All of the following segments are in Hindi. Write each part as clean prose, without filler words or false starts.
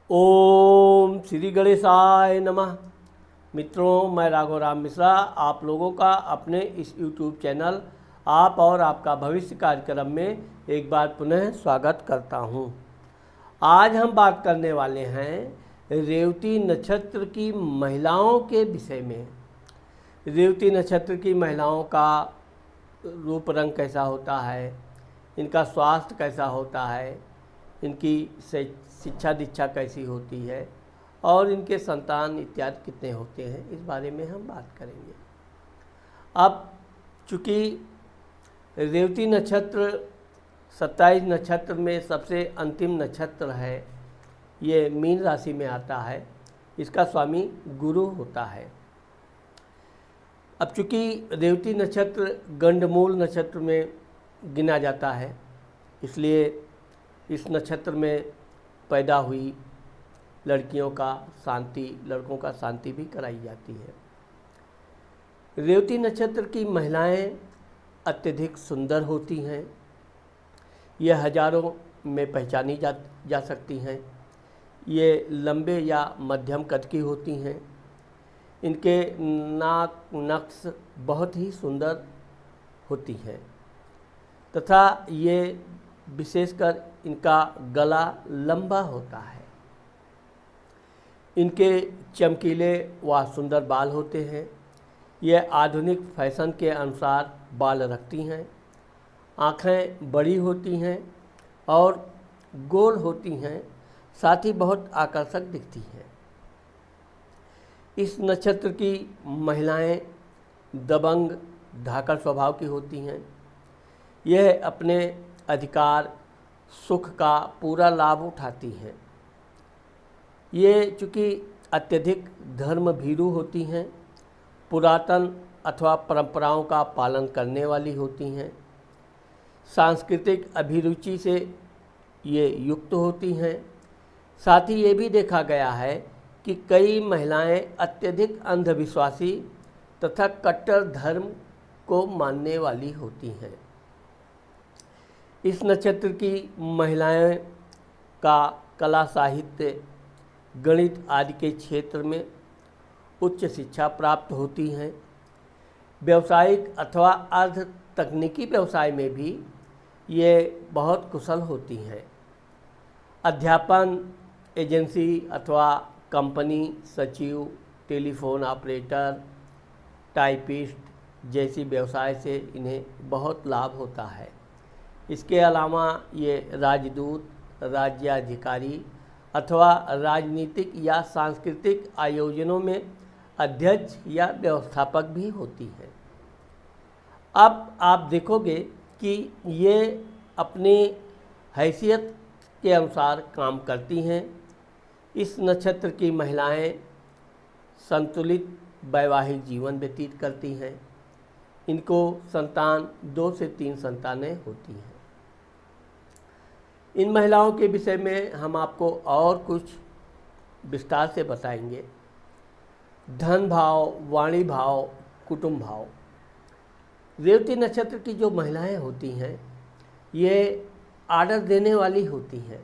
ओम श्री गणेशाय नमः। मित्रों, मैं राघव राम मिश्रा आप लोगों का अपने इस YouTube चैनल आप और आपका भविष्य कार्यक्रम में एक बार पुनः स्वागत करता हूं। आज हम बात करने वाले हैं रेवती नक्षत्र की महिलाओं के विषय में। रेवती नक्षत्र की महिलाओं का रूप रंग कैसा होता है, इनका स्वास्थ्य कैसा होता है, इनकी शिक्षा दीक्षा कैसी होती है और इनके संतान इत्यादि कितने होते हैं, इस बारे में हम बात करेंगे। अब चूँकि रेवती नक्षत्र 27 नक्षत्र में सबसे अंतिम नक्षत्र है, ये मीन राशि में आता है, इसका स्वामी गुरु होता है। अब चूँकि रेवती नक्षत्र गंडमूल नक्षत्र में गिना जाता है, इसलिए इस नक्षत्र में पैदा हुई लड़कियों का लड़कों का शांति भी कराई जाती है। रेवती नक्षत्र की महिलाएं अत्यधिक सुंदर होती हैं। यह हजारों में पहचानी जा सकती हैं। ये लंबे या मध्यम कद की होती हैं। इनके नाक नक्श बहुत ही सुंदर होती हैं तथा ये विशेषकर इनका गला लंबा होता है। इनके चमकीले व सुंदर बाल होते हैं। ये आधुनिक फैशन के अनुसार बाल रखती हैं। आँखें बड़ी होती हैं और गोल होती हैं, साथ ही बहुत आकर्षक दिखती हैं। इस नक्षत्र की महिलाएं दबंग धाकड़ स्वभाव की होती हैं। यह अपने अधिकार सुख का पूरा लाभ उठाती हैं। ये चूँकि अत्यधिक धर्म भीरू होती हैं, पुरातन अथवा परंपराओं का पालन करने वाली होती हैं, सांस्कृतिक अभिरुचि से ये युक्त होती हैं। साथ ही ये भी देखा गया है कि कई महिलाएं अत्यधिक अंधविश्वासी तथा कट्टर धर्म को मानने वाली होती हैं। इस नक्षत्र की महिलाएं का कला, साहित्य, गणित आदि के क्षेत्र में उच्च शिक्षा प्राप्त होती हैं। व्यावसायिक अथवा अर्ध तकनीकी व्यवसाय में भी ये बहुत कुशल होती हैं। अध्यापन, एजेंसी अथवा कंपनी सचिव, टेलीफोन ऑपरेटर, टाइपिस्ट जैसी व्यवसाय से इन्हें बहुत लाभ होता है। इसके अलावा ये राजदूत, राज्याधिकारी अथवा राजनीतिक या सांस्कृतिक आयोजनों में अध्यक्ष या व्यवस्थापक भी होती हैं। अब आप देखोगे कि ये अपनी हैसियत के अनुसार काम करती हैं। इस नक्षत्र की महिलाएं संतुलित वैवाहिक जीवन व्यतीत करती हैं। इनको संतान 2 से 3 संतानें होती हैं। इन महिलाओं के विषय में हम आपको और कुछ विस्तार से बताएंगे। धन भाव, वाणी भाव, कुटुंब भाव। रेवती नक्षत्र की जो महिलाएं होती हैं, ये आर्डर देने वाली होती हैं।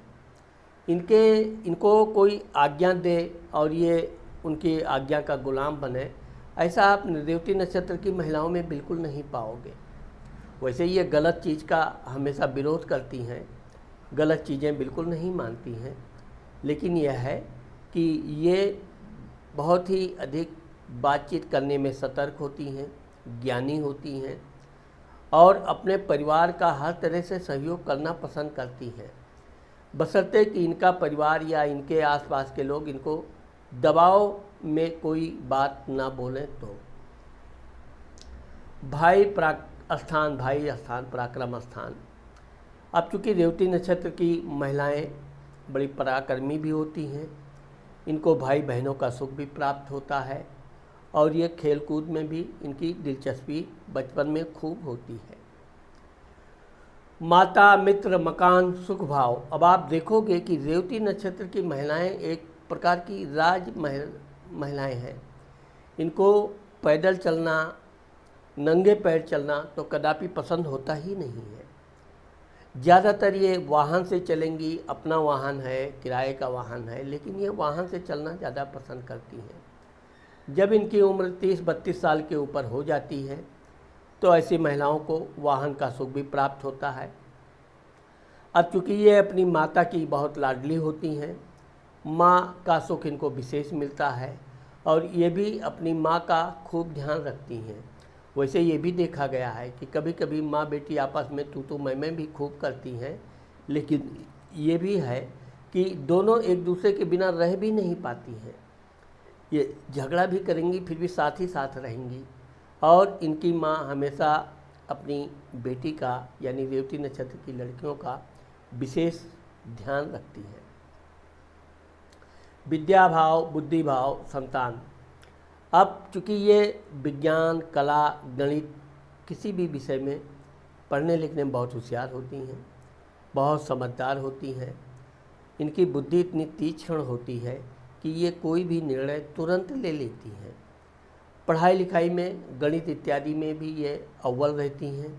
इनको कोई आज्ञा दे और ये उनकी आज्ञा का गुलाम बने, ऐसा आप रेवती नक्षत्र की महिलाओं में बिल्कुल नहीं पाओगे। वैसे ये गलत चीज़ का हमेशा विरोध करती हैं, गलत चीज़ें बिल्कुल नहीं मानती हैं, लेकिन यह है कि ये बहुत ही अधिक बातचीत करने में सतर्क होती हैं, ज्ञानी होती हैं और अपने परिवार का हर तरह से सहयोग करना पसंद करती हैं, बशर्ते कि इनका परिवार या इनके आसपास के लोग इनको दबाव में कोई बात ना बोलें तो। भाई स्थान, पराक्रम स्थान। अब चूँकि रेवती नक्षत्र की महिलाएं बड़ी पराक्रमी भी होती हैं, इनको भाई बहनों का सुख भी प्राप्त होता है और ये खेलकूद में भी इनकी दिलचस्पी बचपन में खूब होती है। माता, मित्र, मकान, सुख भाव। अब आप देखोगे कि रेवती नक्षत्र की महिलाएं एक प्रकार की महिलाएं हैं। इनको पैदल चलना, नंगे पैर चलना तो कदापि पसंद होता ही नहीं है। ज़्यादातर ये वाहन से चलेंगी, अपना वाहन है, किराए का वाहन है, लेकिन ये वाहन से चलना ज़्यादा पसंद करती हैं। जब इनकी उम्र 30-32 साल के ऊपर हो जाती है तो ऐसी महिलाओं को वाहन का सुख भी प्राप्त होता है। अब चूँकि ये अपनी माता की बहुत लाडली होती हैं, माँ का सुख इनको विशेष मिलता है और ये भी अपनी माँ का खूब ध्यान रखती हैं। वैसे ये भी देखा गया है कि कभी कभी माँ बेटी आपस में तू मैं भी खूब करती हैं, लेकिन ये भी है कि दोनों एक दूसरे के बिना रह भी नहीं पाती हैं। ये झगड़ा भी करेंगी फिर भी साथ ही साथ रहेंगी और इनकी माँ हमेशा अपनी बेटी का यानी रेवती नक्षत्र की लड़कियों का विशेष ध्यान रखती है। विद्या भाव, बुद्धि भाव, संतान। अब चूँकि ये विज्ञान, कला, गणित किसी भी विषय में पढ़ने लिखने में बहुत होशियार होती हैं, बहुत समझदार होती हैं। इनकी बुद्धि इतनी तीक्ष्ण होती है कि ये कोई भी निर्णय तुरंत ले लेती हैं। पढ़ाई लिखाई में, गणित इत्यादि में भी ये अव्वल रहती हैं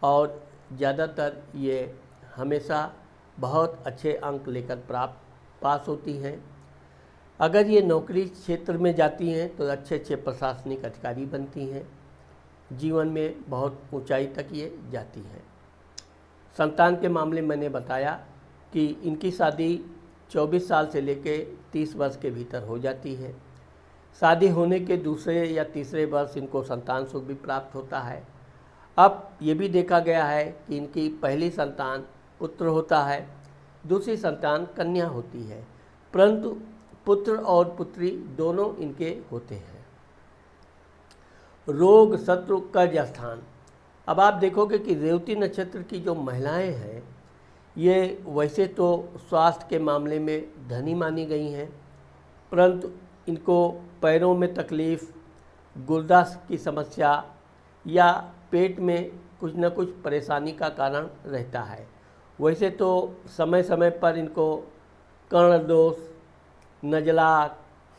और ज़्यादातर ये हमेशा बहुत अच्छे अंक लेकर पास होती हैं। अगर ये नौकरी क्षेत्र में जाती हैं तो अच्छे अच्छे प्रशासनिक अधिकारी बनती हैं, जीवन में बहुत ऊंचाई तक ये जाती हैं। संतान के मामले मैंने बताया कि इनकी शादी 24 साल से लेकर 30 वर्ष के भीतर हो जाती है। शादी होने के दूसरे या तीसरे वर्ष इनको संतान सुख भी प्राप्त होता है। अब ये भी देखा गया है कि इनकी पहली संतान पुत्र होता है, दूसरी संतान कन्या होती है, परंतु पुत्र और पुत्री दोनों इनके होते हैं। रोग, शत्रु, कर्ज स्थान। अब आप देखोगे कि रेवती नक्षत्र की जो महिलाएं हैं ये वैसे तो स्वास्थ्य के मामले में धनी मानी गई हैं, परंतु इनको पैरों में तकलीफ़, गुर्दा की समस्या या पेट में कुछ न कुछ परेशानी का कारण रहता है। वैसे तो समय समय पर इनको कर्ण दोष, नज़ला,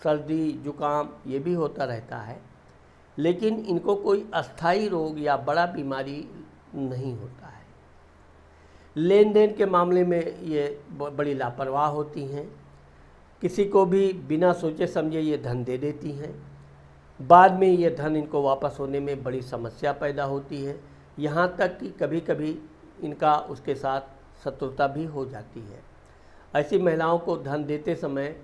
सर्दी, जुकाम ये भी होता रहता है, लेकिन इनको कोई अस्थाई रोग या बड़ा बीमारी नहीं होता है। लेन देन के मामले में ये बड़ी लापरवाह होती हैं, किसी को भी बिना सोचे समझे ये धन दे देती हैं। बाद में ये धन इनको वापस होने में बड़ी समस्या पैदा होती है, यहाँ तक कि कभी कभी इनका उसके साथ शत्रुता भी हो जाती है। ऐसी महिलाओं को धन देते समय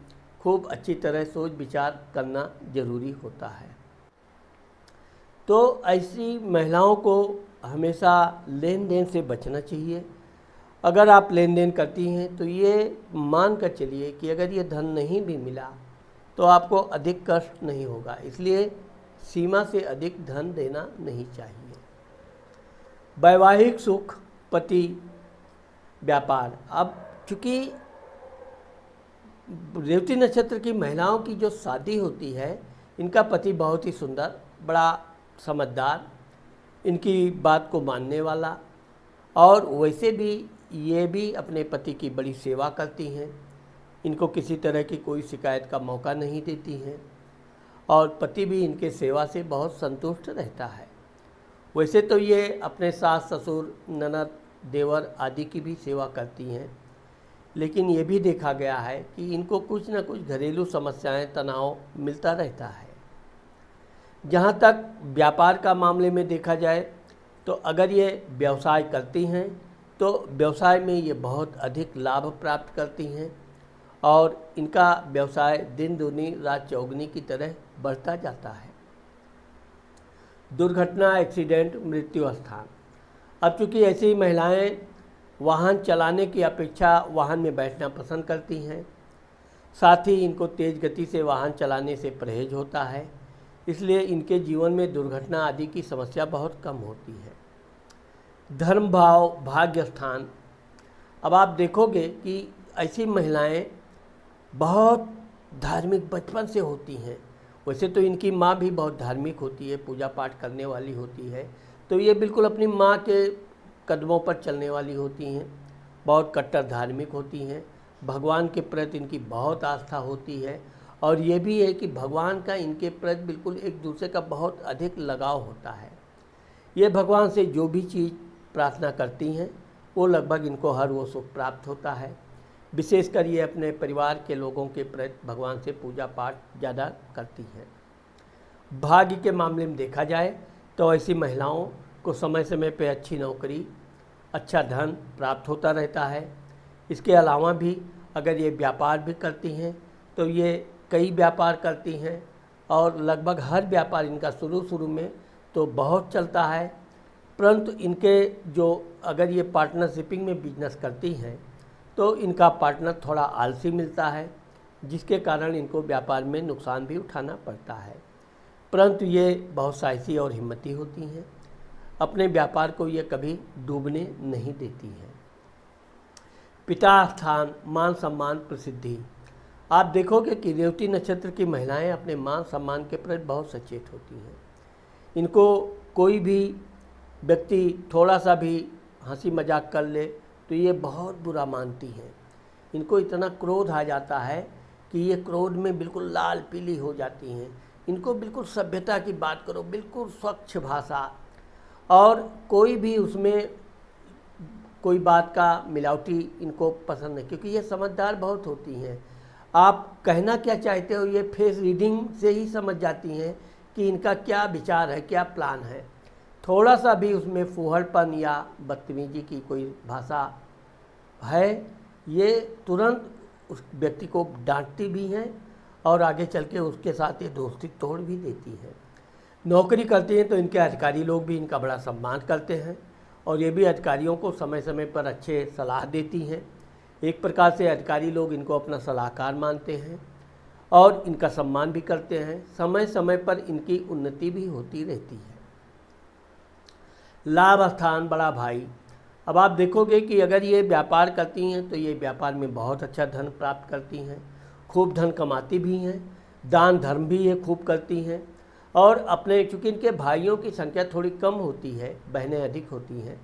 खूब अच्छी तरह सोच विचार करना जरूरी होता है। तो ऐसी महिलाओं को हमेशा लेन देन से बचना चाहिए। अगर आप लेन देन करती हैं तो ये मान कर चलिए कि अगर ये धन नहीं भी मिला तो आपको अधिक कष्ट नहीं होगा, इसलिए सीमा से अधिक धन देना नहीं चाहिए। वैवाहिक सुख, पति, व्यापार। अब चूँकि रेवती नक्षत्र की महिलाओं की जो शादी होती है, इनका पति बहुत ही सुंदर, बड़ा समझदार, इनकी बात को मानने वाला और वैसे भी ये भी अपने पति की बड़ी सेवा करती हैं। इनको किसी तरह की कोई शिकायत का मौका नहीं देती हैं और पति भी इनके सेवा से बहुत संतुष्ट रहता है। वैसे तो ये अपने सास, ससुर, ननद, देवर आदि की भी सेवा करती हैं, लेकिन ये भी देखा गया है कि इनको कुछ न कुछ घरेलू समस्याएं, तनाव मिलता रहता है। जहाँ तक व्यापार का मामले में देखा जाए तो अगर ये व्यवसाय करती हैं तो व्यवसाय में ये बहुत अधिक लाभ प्राप्त करती हैं और इनका व्यवसाय दिन दूनी रात चौगुनी की तरह बढ़ता जाता है। दुर्घटना, एक्सीडेंट, मृत्यु स्थान। अब चूँकि ऐसी महिलाएं वाहन चलाने की अपेक्षा वाहन में बैठना पसंद करती हैं, साथ ही इनको तेज़ गति से वाहन चलाने से परहेज होता है, इसलिए इनके जीवन में दुर्घटना आदि की समस्या बहुत कम होती है। धर्म भाव, भाग्य स्थान। अब आप देखोगे कि ऐसी महिलाएं बहुत धार्मिक बचपन से होती हैं। वैसे तो इनकी माँ भी बहुत धार्मिक होती है, पूजा पाठ करने वाली होती है, तो ये बिल्कुल अपनी माँ के कदमों पर चलने वाली होती हैं, बहुत कट्टर धार्मिक होती हैं, भगवान के प्रति इनकी बहुत आस्था होती है और ये भी है कि भगवान का इनके प्रति बिल्कुल एक दूसरे का बहुत अधिक लगाव होता है। ये भगवान से जो भी चीज़ प्रार्थना करती हैं वो लगभग इनको हर वो सुख प्राप्त होता है। विशेषकर ये अपने परिवार के लोगों के प्रति भगवान से पूजा पाठ ज़्यादा करती हैं। भाग्य के मामले में देखा जाए तो ऐसी महिलाओं को समय समय पर अच्छी नौकरी, अच्छा धन प्राप्त होता रहता है। इसके अलावा भी अगर ये व्यापार भी करती हैं तो ये कई व्यापार करती हैं और लगभग हर व्यापार इनका शुरू में तो बहुत चलता है, परंतु इनके जो अगर ये पार्टनरशिपिंग में बिजनेस करती हैं तो इनका पार्टनर थोड़ा आलसी मिलता है, जिसके कारण इनको व्यापार में नुकसान भी उठाना पड़ता है। परंतु ये बहुत साहसी और हिम्मती होती हैं, अपने व्यापार को ये कभी डूबने नहीं देती हैं। पिता स्थान, मान सम्मान, प्रसिद्धि। आप देखोगे कि रेवती नक्षत्र की महिलाएं अपने मान सम्मान के प्रति बहुत सचेत होती हैं। इनको कोई भी व्यक्ति थोड़ा सा भी हंसी मजाक कर ले तो ये बहुत बुरा मानती हैं। इनको इतना क्रोध आ जाता है कि ये क्रोध में बिल्कुल लाल पीली हो जाती हैं। इनको बिल्कुल सभ्यता की बात करो, बिल्कुल स्वच्छ भाषा, और कोई भी उसमें कोई बात का मिलावटी इनको पसंद नहीं, क्योंकि ये समझदार बहुत होती हैं। आप कहना क्या चाहते हो ये फेस रीडिंग से ही समझ जाती हैं कि इनका क्या विचार है, क्या प्लान है। थोड़ा सा भी उसमें फूहड़पन या बदतमीजी की कोई भाषा है, ये तुरंत उस व्यक्ति को डांटती भी हैं और आगे चल के उसके साथ ये दोस्ती तोड़ भी देती है। नौकरी करती हैं तो इनके अधिकारी लोग भी इनका बड़ा सम्मान करते हैं और ये भी अधिकारियों को समय समय पर अच्छे सलाह देती हैं। एक प्रकार से अधिकारी लोग इनको अपना सलाहकार मानते हैं और इनका सम्मान भी करते हैं। समय समय पर इनकी उन्नति भी होती रहती है। लाभ स्थान, बड़ा भाई। अब आप देखोगे कि अगर ये व्यापार करती हैं तो ये व्यापार में बहुत अच्छा धन प्राप्त करती हैं, खूब धन कमाती भी हैं, दान धर्म भी ये खूब करती हैं और अपने, चूँकि इनके भाइयों की संख्या थोड़ी कम होती है, बहनें अधिक होती हैं,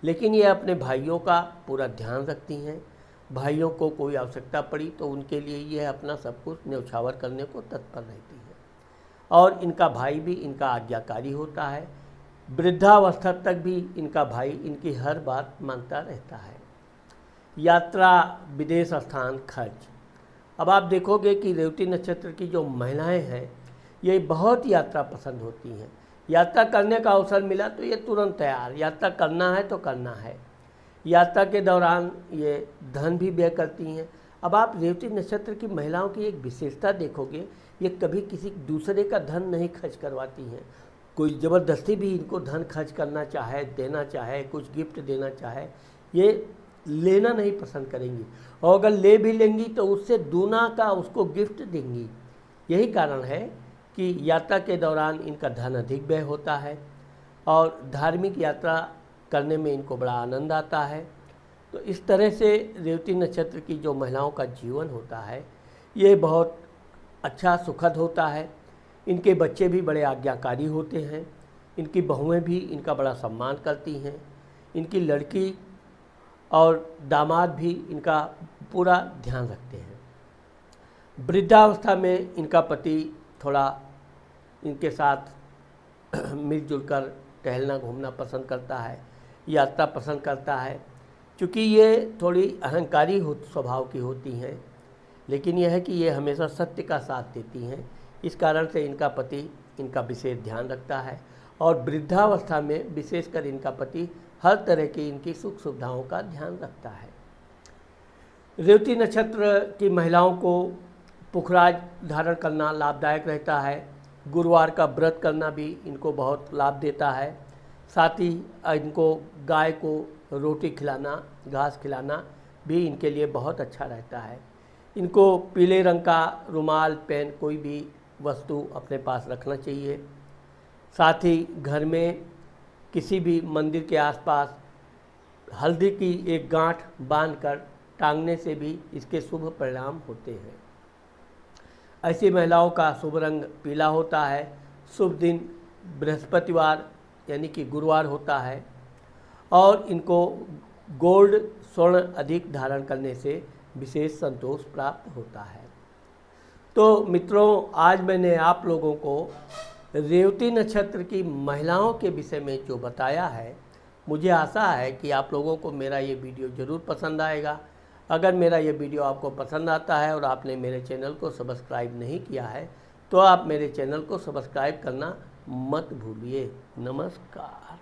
लेकिन ये अपने भाइयों का पूरा ध्यान रखती हैं। भाइयों को कोई आवश्यकता पड़ी तो उनके लिए ये अपना सब कुछ न्यौछावर करने को तत्पर रहती है और इनका भाई भी इनका आज्ञाकारी होता है। वृद्धावस्था तक भी इनका भाई इनकी हर बात मानता रहता है। यात्रा, विदेश स्थान, खर्च। अब आप देखोगे कि रेवती नक्षत्र की जो महिलाएं हैं ये बहुत यात्रा पसंद होती हैं। यात्रा करने का अवसर मिला तो ये तुरंत तैयार, यात्रा करना है तो करना है। यात्रा के दौरान ये धन भी व्यय करती हैं। अब आप रेवती नक्षत्र की महिलाओं की एक विशेषता देखोगे, ये कभी किसी दूसरे का धन नहीं खर्च करवाती हैं। कोई ज़बरदस्ती भी इनको धन खर्च करना चाहे, देना चाहे, कुछ गिफ्ट देना चाहे, ये लेना नहीं पसंद करेंगी और अगर ले भी लेंगी तो उससे दूना का उसको गिफ्ट देंगी। यही कारण है कि यात्रा के दौरान इनका धन अधिक व्यय होता है और धार्मिक यात्रा करने में इनको बड़ा आनंद आता है। तो इस तरह से रेवती नक्षत्र की जो महिलाओं का जीवन होता है ये बहुत अच्छा सुखद होता है। इनके बच्चे भी बड़े आज्ञाकारी होते हैं, इनकी बहुएं भी इनका बड़ा सम्मान करती हैं, इनकी लड़की और दामाद भी इनका पूरा ध्यान रखते हैं। वृद्धावस्था में इनका पति थोड़ा इनके साथ मिलजुल कर टहलना घूमना पसंद करता है, यात्रा पसंद करता है। चूँकि ये थोड़ी अहंकारी स्वभाव की होती हैं, लेकिन यह है कि ये हमेशा सत्य का साथ देती हैं। इस कारण से इनका पति इनका विशेष ध्यान रखता है और वृद्धावस्था में विशेषकर इनका पति हर तरह की इनकी सुख सुविधाओं का ध्यान रखता है। रेवती नक्षत्र की महिलाओं को पुखराज धारण करना लाभदायक रहता है। गुरुवार का व्रत करना भी इनको बहुत लाभ देता है। साथ ही इनको गाय को रोटी खिलाना, घास खिलाना भी इनके लिए बहुत अच्छा रहता है। इनको पीले रंग का रुमाल, पेन, कोई भी वस्तु अपने पास रखना चाहिए। साथ ही घर में किसी भी मंदिर के आसपास हल्दी की एक गांठ बांधकर टांगने से भी इसके शुभ परिणाम होते हैं। ऐसी महिलाओं का शुभ रंग पीला होता है। शुभ दिन बृहस्पतिवार यानी कि गुरुवार होता है और इनको गोल्ड, स्वर्ण अधिक धारण करने से विशेष संतोष प्राप्त होता है। तो मित्रों, आज मैंने आप लोगों को रेवती नक्षत्र की महिलाओं के विषय में जो बताया है मुझे आशा है कि आप लोगों को मेरा ये वीडियो ज़रूर पसंद आएगा। अगर मेरा ये वीडियो आपको पसंद आता है और आपने मेरे चैनल को सब्सक्राइब नहीं किया है तो आप मेरे चैनल को सब्सक्राइब करना मत भूलिए। नमस्कार।